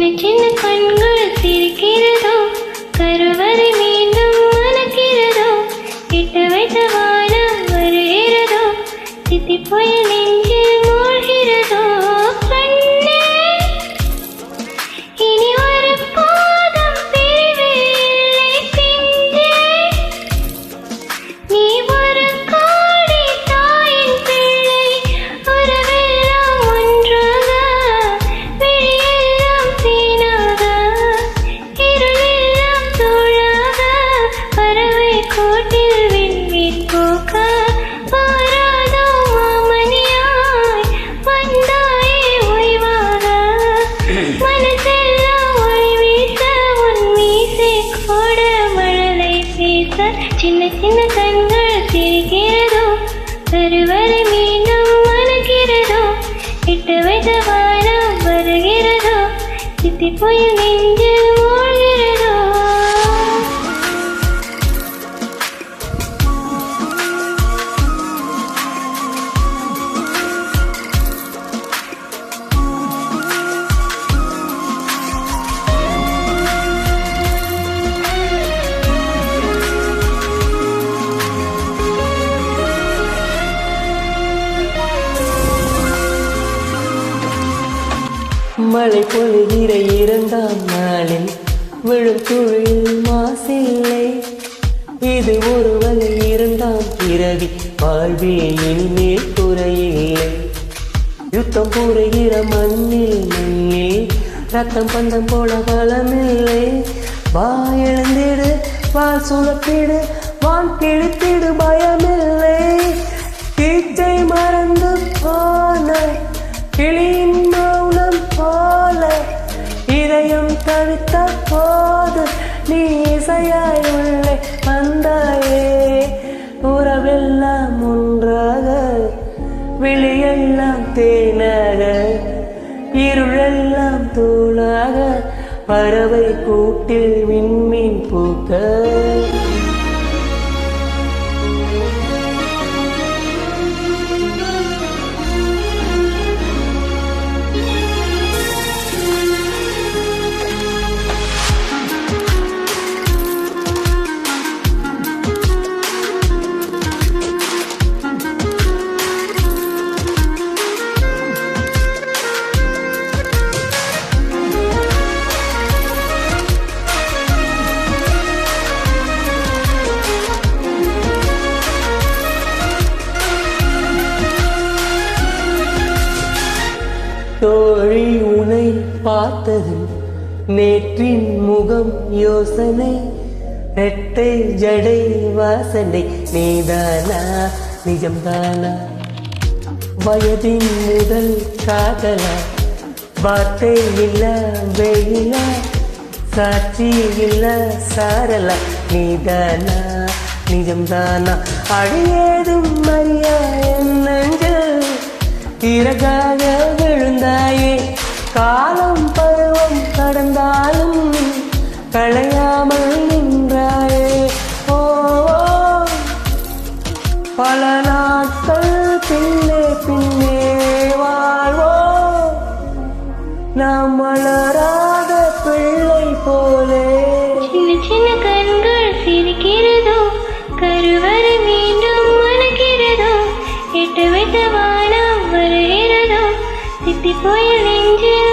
சின்ன கண்கள் சிரிக்கிறதோ, கருவறை மீண்டும் மணக்கிறதோ, இட்டு வைத்த வானம் வருகிறதோ, தித்தி புயல் நெஞ்சில் மூழ்கிறதோ. கண்ணே, இனி ஒரு போதும் பிரிவு இல்லை பிஞ்சே. நீ ஒரு கோடி தாயின் பிள்ளை, உறவெல்லாம் ஒன்றாக, விழியெல்லாம் தேனாக, இருளெல்லாம் தோழாக, பறவை கூட்டில் விண்மீன் போக்க வாராதோ மாமணியாய் வந்தாயே ஓய்வாக. மனசெல்லாம் ஒளி வீச உன் மீசை கூட மழலை பேச, சின்ன சின்ன கண்கள் சிரிக்கிறதோ, கருவறை மீண்டும் மணக்கிறதோ, இட்டு வைத்த வானம் வருகிறதோ, தித்தி புயல் நெஞ்சில் மூழ்கிறதோ. மழை பொழிகிற இரண்டாம் நாளில் விழும் துளியில் மாசில்லை. இது ஒரு வகை இரண்டாம் பிறவி, வாழ்வில் இனிமேல் குறையில்லை. யுத்தம் புரிகிற மண்ணில் ரத்தம் பந்தம் போல பலமில்லை. வாயெழுந்திடு, வால் சுழப்பிடு, வான் கிழித்திடு, பயமில்லை. கீச்சை மறந்து போன கிளியின் மௌனம் போல இதயம் தவித்த போது நீ இசையாய் உள்ளே வந்தாயே. உறவெல்லாம் ஒன்றாக, விழியெல்லாம் தேனாக, இருளெல்லாம் தூளாக, பறவை கூட்டில் விண்மீன் பூக்க. தோழி உனை பார்த்தது நேற்றின் முகம் யோசனை, ரெட்டை ஜடை வாசனை, நீதானா நிஜம்தானா? வயதின் முதல் காதலா, வார்த்தை இல்ல வெயில, சாட்சி இல்ல சாரலா, நீதானா நிஜம்தானா? அடியேதும் மரியா என் நெஞ்சில் இறகாக விழுந்தாயே. காலம் பருவம் கடந்தாலும் களையாமல் நின்றாயே. ஓ, பல நாட்கள் பின்னே பின்னே வாழ்வோ, நாம் வளராத பிள்ளை போலே. சின்ன சின்ன கண்கள் சிரிக்கிறதோ, கருவறை மீண்டும் மணக்கிறதோ, இட்டு வைத்த வானம் வருகிறதோ, தித்தி புயல் நெஞ்சில்